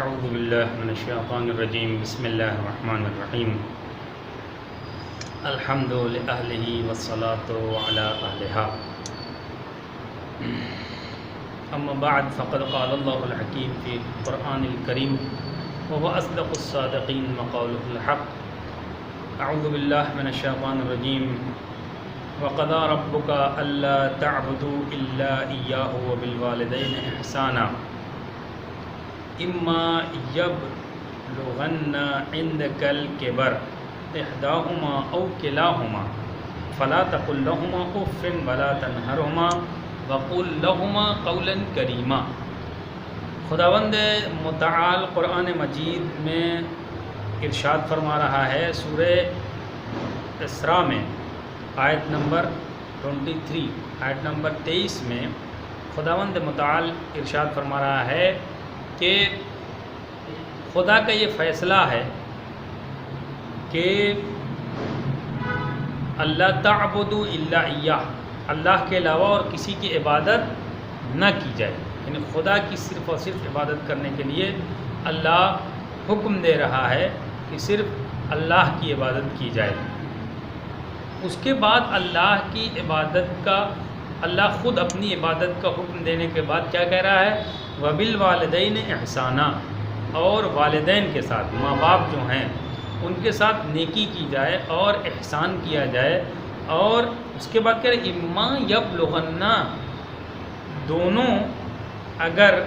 اعوذ باللہ من الشیطان الرجیم بسم اللہ الرحمن الرحیم الحمد لأہلہ والصلاة علی اہلہا اما بعد فقد قال اللہ الحکیم فی القرآن الکریم وهو اصدق الصادقین وقولہ الحق اعوذ باللہ من الشیطان الرجیم وقضى ربك الا تعبدوا الا اياه وبالوالدين احسانا اما یبلغن عندك الكبر احداهما او كلاهما فلا تقل لهما اف ولا تنهرهما وقل لهما قولا کریما۔ خداوند متعال قرآن مجید میں ارشاد فرما رہا ہے سورہ اسراء میں آیت نمبر 23 آیت نمبر 23 میں خداوند متعال ارشاد فرما رہا ہے کہ خدا کا یہ فیصلہ ہے کہ اللہ تعبدوا الا ایاہ، اللہ کے علاوہ اور کسی کی عبادت نہ کی جائے، یعنی خدا کی صرف اور صرف عبادت کرنے کے لیے اللہ حکم دے رہا ہے کہ صرف اللہ کی عبادت کی جائے۔ اس کے بعد اللہ کی عبادت کا اللہ خود اپنی عبادت کا حکم دینے کے بعد کیا کہہ رہا ہے؟ وَبِالْوَالِدَيْنِ إِحْسَانًا، اور والدین کے ساتھ، ماں باپ جو ہیں ان کے ساتھ نیکی کی جائے اور احسان کیا جائے۔ اور اس کے بعد کہہ رہے اما یبلغن، دونوں اگر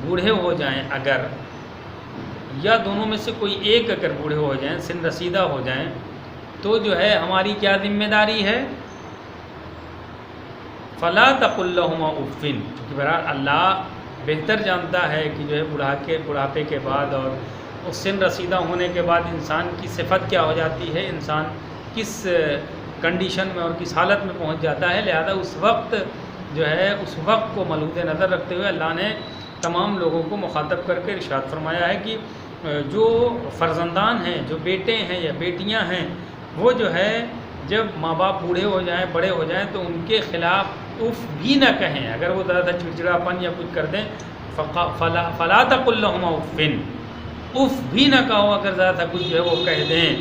بوڑھے ہو جائیں، اگر یا دونوں میں سے کوئی ایک اگر بوڑھے ہو جائیں، سن رسیدہ ہو جائیں، تو جو ہے ہماری کیا ذمہ داری ہے؟ فلا تقل لهما اف، کیونکہ بہرحال اللہ بہتر جانتا ہے کہ جو ہے بڑھاپے کے بعد اور اس سن رسیدہ ہونے کے بعد انسان کی صفت کیا ہو جاتی ہے، انسان کس کنڈیشن میں اور کس حالت میں پہنچ جاتا ہے۔ لہذا اس وقت جو ہے اس وقت کو ملحوظ نظر رکھتے ہوئے اللہ نے تمام لوگوں کو مخاطب کر کے ارشاد فرمایا ہے کہ جو فرزندان ہیں، جو بیٹے ہیں یا بیٹیاں ہیں، وہ جو ہے جب ماں باپ بوڑھے ہو جائیں، بڑے ہو جائیں، تو ان کے خلاف اف بھی نہ کہیں۔ اگر وہ زیادہ چڑچڑاپن یا کچھ کر دیں فلا تقل لهما اف، اف بھی نہ کہو اگر زیادہ کچھ جو ہے وہ کہہ دیں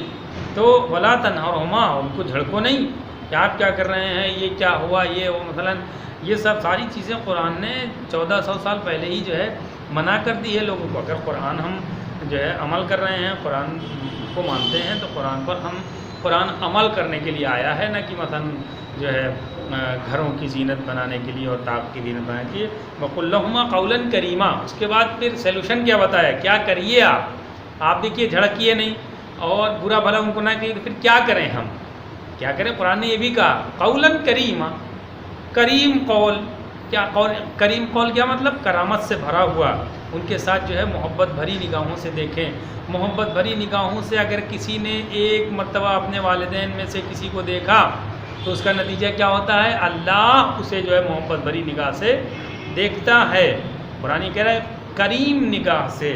تو ولا تنہرهما، ان کو جھڑکو نہیں کہ آپ کیا کر رہے ہیں، یہ کیا ہوا، یہ وہ، مثلا یہ سب ساری چیزیں قرآن نے 1400 سال پہلے ہی جو ہے منع کر دی ہے لوگوں کو۔ اگر قرآن ہم جو ہے عمل کر رہے ہیں، قرآن کو مانتے ہیں، تو قرآن عمل کرنے کے لیے آیا ہے، نہ کہ مثلا جو ہے گھروں کی زینت بنانے کے لیے اور طاق کی زینت بنانے کے لیے۔ وَقُلْ لَهُمَا قَوْلًا كَرِيمًا، اس کے بعد پھر سیلوشن کیا بتایا، کیا کریے آپ دیکھیے جھڑکیے نہیں اور برا بھلا ان کو نہ کہیے، تو پھر کیا کریں ہم، کیا کریں؟ قرآن نے یہ بھی کہا قولاً کریما، کریم قول، کیا قول؟ کریم قول کیا مطلب؟ کرامت سے بھرا ہوا، ان کے ساتھ جو ہے محبت بھری نگاہوں سے دیکھیں۔ محبت بھری نگاہوں سے اگر کسی نے ایک مرتبہ اپنے والدین میں سے کسی کو دیکھا تو اس کا نتیجہ کیا ہوتا ہے؟ اللہ اسے جو ہے محبت بھری نگاہ سے دیکھتا ہے۔ قرآن کہہ رہا ہے کریم نگاہ سے،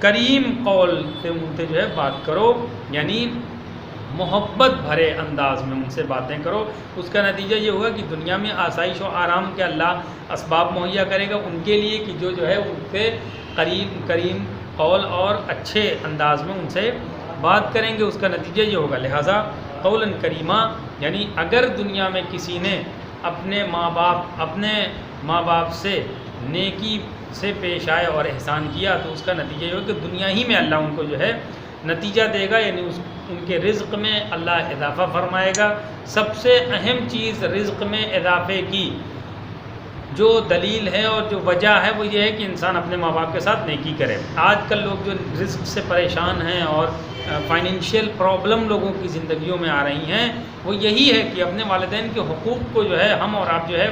کریم قول سے ان سے جو ہے بات کرو، یعنی محبت بھرے انداز میں ان سے باتیں کرو۔ اس کا نتیجہ یہ ہوگا کہ دنیا میں آسائش و آرام کے اللہ اسباب مہیا کرے گا ان کے لیے کہ جو ہے ان سے کریم قول اور اچھے انداز میں ان سے بات کریں گے۔ اس کا نتیجہ یہ ہوگا، لہٰذا قولاً کریما، یعنی اگر دنیا میں کسی نے اپنے ماں باپ سے نیکی سے پیش آئے اور احسان کیا تو اس کا نتیجہ یہ ہوگا کہ دنیا ہی میں اللہ ان کو جو ہے نتیجہ دے گا، یعنی ان کے رزق میں اللہ اضافہ فرمائے گا۔ سب سے اہم چیز رزق میں اضافے کی جو دلیل ہے اور جو وجہ ہے وہ یہ ہے کہ انسان اپنے ماں باپ کے ساتھ نیکی کرے۔ آج کل لوگ جو رزق سے پریشان ہیں اور فائنینشیل پرابلم لوگوں کی زندگیوں میں آ رہی ہیں، وہ یہی ہے کہ اپنے والدین کے حقوق کو جو ہے ہم اور آپ جو ہے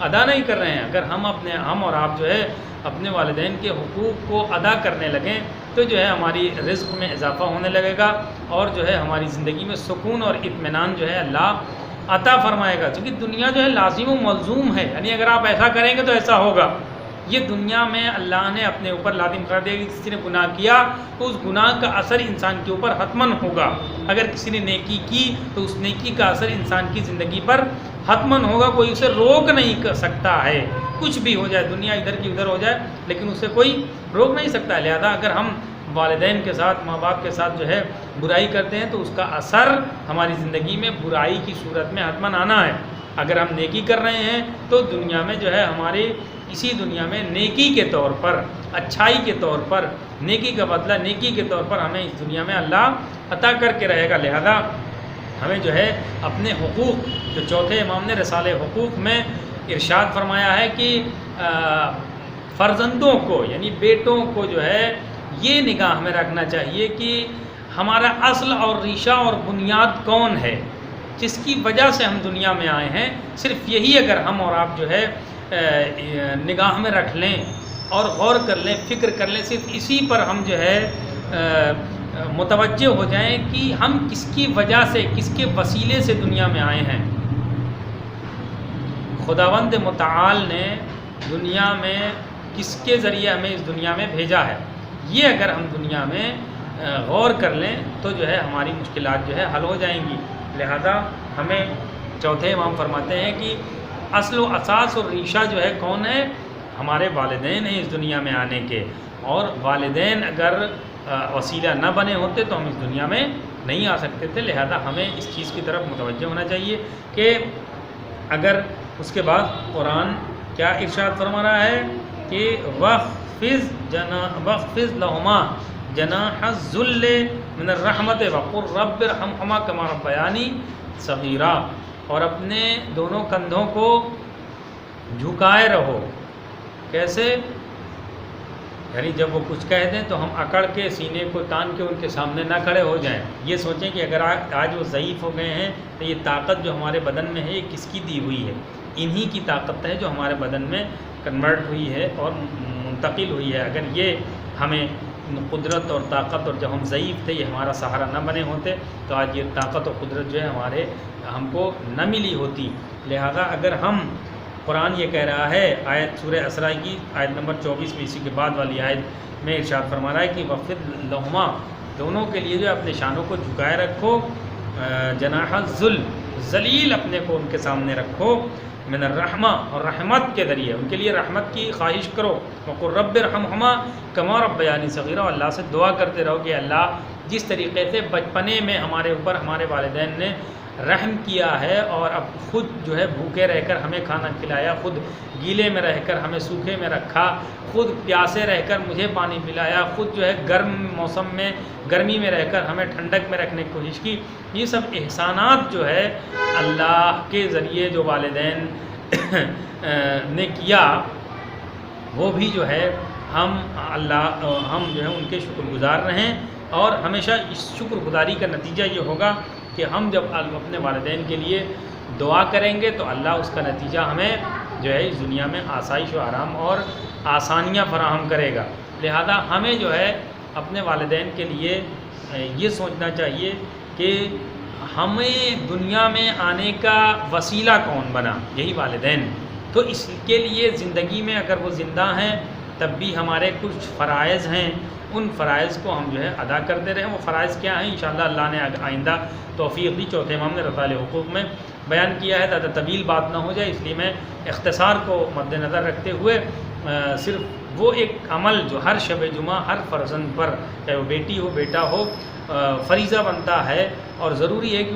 ادا نہیں کر رہے ہیں۔ اگر ہم اور آپ جو ہے اپنے والدین کے حقوق کو ادا کرنے لگیں تو جو ہے ہماری رزق میں اضافہ ہونے لگے گا اور جو ہے ہماری زندگی میں سکون اور اطمینان جو ہے اللہ عطا فرمائے گا، کیونکہ دنیا جو ہے لازم و ملزوم ہے، یعنی اگر آپ ایسا کریں گے تو ایسا ہوگا۔ یہ دنیا میں اللہ نے اپنے اوپر لازم کر دیا کہ کسی نے گناہ کیا تو اس گناہ کا اثر انسان کے اوپر حتماً ہوگا، اگر کسی نے نیکی کی تو اس نیکی کا اثر انسان کی زندگی پر حتماً ہوگا، کوئی اسے روک نہیں کر سکتا ہے۔ کچھ بھی ہو جائے، دنیا ادھر کی ادھر ہو جائے، لیکن اسے کوئی روک نہیں سکتا. لہذا اگر ہم والدین کے ساتھ، ماں باپ کے ساتھ جو ہے برائی کرتے ہیں تو اس کا اثر ہماری زندگی میں برائی کی صورت میں حتماً آنا ہے. اگر ہم نیکی کر رہے ہیں تو دنیا میں جو ہے ہماری اسی دنیا میں نیکی کے طور پر، اچھائی کے طور پر، نیکی کا بدلہ نیکی کے طور پر ہمیں اس دنیا میں اللہ عطا کر کے رہے گا. لہذا ہمیں جو ہے اپنے حقوق، جو چوتھے امام نے رسالہ حقوق میں ارشاد فرمایا ہے کہ فرزندوں کو یعنی بیٹوں کو جو ہے یہ نگاہ میں رکھنا چاہیے کہ ہمارا اصل اور ریشہ اور بنیاد کون ہے، جس کی وجہ سے ہم دنیا میں آئے ہیں. صرف یہی اگر ہم اور آپ جو ہے نگاہ میں رکھ لیں اور غور کر لیں، فکر کر لیں، صرف اسی پر ہم جو ہے متوجہ ہو جائیں کہ ہم کس کی وجہ سے، کس کے وسیلے سے دنیا میں آئے ہیں. خداوند متعال نے دنیا میں کس کے ذریعے ہمیں اس دنیا میں بھیجا ہے، یہ اگر ہم دنیا میں غور کر لیں تو جو ہے ہماری مشکلات جو ہے حل ہو جائیں گی. لہذا ہمیں چوتھے امام فرماتے ہیں کہ اصل و اساس اور ریشہ جو ہے کون ہے، ہمارے والدین ہیں اس دنیا میں آنے کے، اور والدین اگر وسیلہ نہ بنے ہوتے تو ہم اس دنیا میں نہیں آ سکتے تھے. لہذا ہمیں اس چیز کی طرف متوجہ ہونا چاہیے کہ اگر اس کے بعد قرآن کیا ارشاد فرما رہا ہے کہ وَخْفِضْ لَهُمَا جَنَاحَ الذُّلِّ مِنَ الرَّحْمَةِ وَقُلْ رَبِّ ارْحَمْهُمَا كَمَا رَبَّيَانِي صَغِيرًا. اور اپنے دونوں کندھوں کو جھکائے رہو. کیسے؟ یعنی جب وہ کچھ کہہ دیں تو ہم اکڑ کے سینے کو تان کے ان کے سامنے نہ کھڑے ہو جائیں. یہ سوچیں کہ اگر آج وہ ضعیف ہو گئے ہیں تو یہ طاقت جو ہمارے بدن میں ہے یہ کس کی دی ہوئی ہے؟ انہی کی طاقت ہے جو ہمارے بدن میں کنورٹ ہوئی ہے اور منتقل ہوئی ہے. اگر یہ ہمیں قدرت اور طاقت اور جب ہم ضعیف تھے یہ ہمارا سہارا نہ بنے ہوتے تو آج یہ طاقت اور قدرت جو ہے ہم کو نہ ملی ہوتی. لہذا اگر ہم قرآن یہ کہہ رہا ہے آیت سورہ اسراء کی آیت نمبر 24 میں اسی کے بعد والی آیت میں ارشاد فرما رہا ہے کہ وَخْفِضْ لَهُمَا دونوں کے لیے جو اپنے شانوں کو جھکائے رکھو، جناح الذل ذلیل اپنے کو ان کے سامنے رکھو، من الرحمہ اور رحمت کے ذریعے ان کے لیے رحمت کی خواہش کرو. وَقُلْ رَبِّ ارْحَمْهُمَا كَمَا رَبَّيَانِي صَغِيرًا. اللہ سے دعا کرتے رہو کہ اللہ جس طریقے سے بچپنے میں ہمارے اوپر ہمارے والدین نے رحم کیا ہے اور اب خود جو ہے بھوکے رہ کر ہمیں کھانا کھلایا، خود گیلے میں رہ کر ہمیں سوکھے میں رکھا، خود پیاسے رہ کر مجھے پانی پلایا، خود جو ہے گرم موسم میں گرمی میں رہ کر ہمیں ٹھنڈک میں رکھنے کی کوشش کی. یہ سب احسانات جو ہے اللہ کے ذریعے جو والدین نے کیا وہ بھی جو ہے ہم جو ہے ان کے شکر گزار رہیں. اور ہمیشہ اس شکر گزاری کا نتیجہ یہ ہوگا کہ ہم جب اپنے والدین کے لیے دعا کریں گے تو اللہ اس کا نتیجہ ہمیں جو ہے اس دنیا میں آسائش و آرام اور آسانیاں فراہم کرے گا. لہذا ہمیں جو ہے اپنے والدین کے لیے یہ سوچنا چاہیے کہ ہمیں دنیا میں آنے کا وسیلہ کون بنا؟ یہی والدین. تو اس کے لیے زندگی میں اگر وہ زندہ ہیں تب بھی ہمارے کچھ فرائض ہیں، ان فرائض کو ہم جو ہے ادا کرتے رہیں. وہ فرائض کیا ہیں انشاءاللہ اللہ نے آئندہ توفیق دی. چوتھے امام نے رسالہ حقوق میں بیان کیا ہے. زیادہ طویل بات نہ ہو جائے اس لیے میں اختصار کو مد نظر رکھتے ہوئے صرف وہ ایک عمل جو ہر شب جمعہ ہر فرزند پر، چاہے وہ بیٹی ہو بیٹا ہو، فریضہ بنتا ہے اور ضروری ہے کہ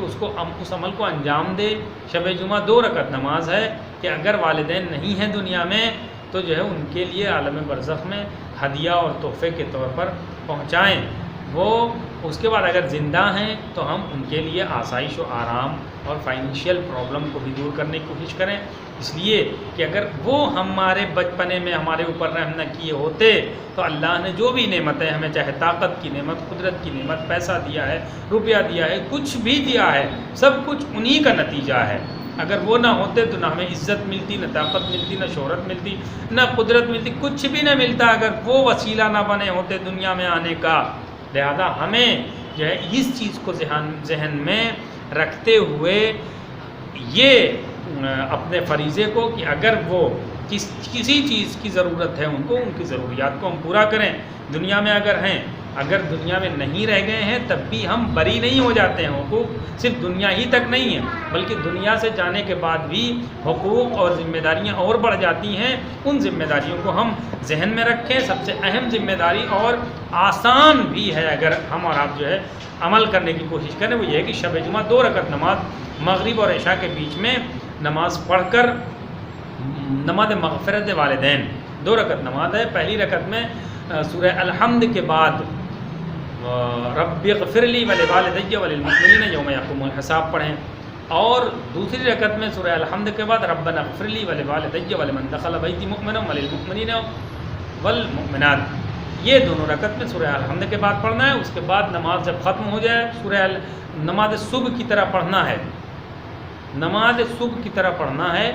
اس عمل کو انجام دے. شب جمعہ 2 رکعت نماز ہے کہ اگر والدین نہیں ہیں دنیا میں تو جو ہے ان کے لیے عالم برزخ میں ہدیہ اور تحفے کے طور پر پہنچائیں. وہ اس کے بعد اگر زندہ ہیں تو ہم ان کے لیے آسائش و آرام اور فائنینشیل پرابلم کو بھی دور کرنے کی کوشش کریں. اس لیے کہ اگر وہ ہمارے بچپنے میں ہمارے اوپر رحم نہ کیے ہوتے تو اللہ نے جو بھی نعمتیں ہمیں، چاہے طاقت کی نعمت، قدرت کی نعمت، پیسہ دیا ہے، روپیہ دیا ہے، کچھ بھی دیا ہے، سب کچھ انہی کا نتیجہ ہے. اگر وہ نہ ہوتے تو نہ ہمیں عزت ملتی، نہ طاقت ملتی، نہ شہرت ملتی، نہ قدرت ملتی، کچھ بھی نہ ملتا اگر وہ وسیلہ نہ بنے ہوتے دنیا میں آنے کا. لہذا ہمیں جو ہے اس چیز کو ذہن میں رکھتے ہوئے یہ اپنے فریضے کو کہ اگر وہ کسی چیز کی ضرورت ہے ان کی ضروریات کو ہم پورا کریں. دنیا میں اگر ہیں اگر دنیا میں نہیں رہ گئے ہیں تب بھی ہم بری نہیں ہو جاتے ہیں۔ حقوق صرف دنیا ہی تک نہیں ہے بلکہ دنیا سے جانے کے بعد بھی حقوق اور ذمہ داریاں اور بڑھ جاتی ہیں۔ ان ذمہ داریوں کو ہم ذہن میں رکھیں۔ سب سے اہم ذمہ داری اور آسان بھی ہے اگر ہم اور آپ جو ہے عمل کرنے کی کوشش کریں، وہ یہ ہے کہ شب جمعہ 2 رکعت نماز مغرب اور عشاء کے بیچ میں نماز پڑھ کر نماز مغفرت والدین 2 رکعت نماز ہے۔ پہلی رکعت میں سورہ الحمد کے بعد رب اغفر لی ولوالدی وللمؤمنین یوم یقوم الحساب پڑھیں، اور دوسری رکعت میں سورہ الحمد کے بعد ربنا اغفر لی ولوالدی ولمن دخل بیتی مؤمنا وللمؤمنین والمؤمنات، یہ دونوں رکعت میں سورہ الحمد کے بعد پڑھنا ہے۔ اس کے بعد نماز جب ختم ہو جائے نماز صبح کی طرح پڑھنا ہے، نماز صبح کی طرح پڑھنا ہے،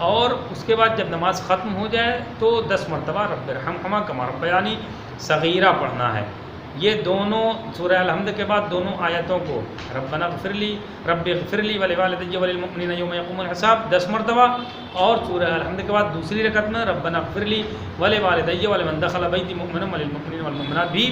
اور اس کے بعد جب نماز ختم ہو جائے تو 10 مرتبہ رب ارحمہما کما ربیانی صغیرہ پڑھنا ہے۔ یہ دونوں سورہ الحمد کے بعد دونوں آیتوں کو ربنا اغفر لی رب اغفر لی ولوالدی وللمؤمنین یوم یقوم الحساب 10 مرتبہ، اور سورہ الحمد کے بعد دوسری رکعت میں ربنا اغفر لی ولوالدی ولمن دخل بیتی مؤمنا وللمؤمنین والمؤمنات بھی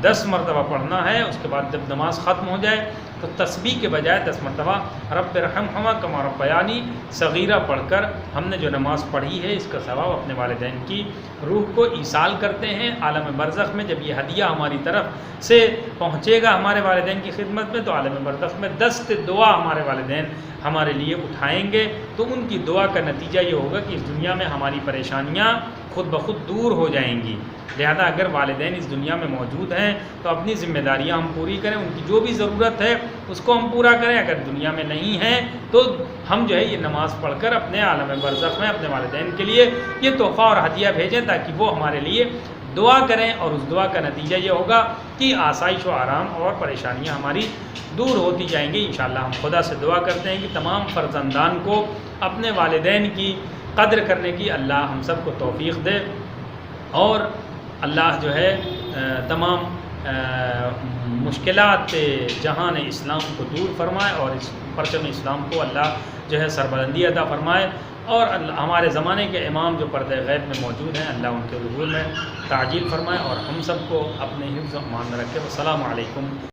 10 مرتبہ پڑھنا ہے۔ اس کے بعد جب نماز ختم ہو جائے تو تسبیح کے بجائے 10 مرتبہ رب ارحمہما کما ربیانی صغیرہ پڑھ کر ہم نے جو نماز پڑھی ہے اس کا ثواب اپنے والدین کی روح کو ایصال کرتے ہیں۔ عالم برزخ میں جب یہ ہدیہ ہماری طرف سے پہنچے گا ہمارے والدین کی خدمت میں، تو عالم برزخ میں دست دعا ہمارے والدین ہمارے لیے اٹھائیں گے، تو ان کی دعا کا نتیجہ یہ ہوگا کہ اس دنیا میں ہماری پریشانیاں خود بخود دور ہو جائیں گی۔ لہذا اگر والدین اس دنیا میں موجود ہیں تو اپنی ذمہ داریاں ہم پوری کریں، ان کی جو بھی ضرورت ہے اس کو ہم پورا کریں۔ اگر دنیا میں نہیں ہیں تو ہم جو ہے یہ نماز پڑھ کر اپنے عالم برزخ میں اپنے والدین کے لیے یہ تحفہ اور ہدیہ بھیجیں تاکہ وہ ہمارے لیے دعا کریں، اور اس دعا کا نتیجہ یہ ہوگا کہ آسائش و آرام اور پریشانیاں ہماری دور ہوتی جائیں گی انشاءاللہ۔ ہم خدا سے دعا کرتے ہیں کہ تمام فرزندان کو اپنے والدین کی قدر کرنے کی اللہ ہم سب کو توفیق دے، اور اللہ جو ہے تمام مشکلات جہان اسلام کو دور فرمائے، اور اس پرچم اسلام کو اللہ جو ہے سربلندی عطا فرمائے، اور ہمارے زمانے کے امام جو پردہ غیب میں موجود ہیں اللہ ان کے ظہور میں تعجیل فرمائے، اور ہم سب کو اپنے حفظ و امان میں رکھے۔ والسلام علیکم۔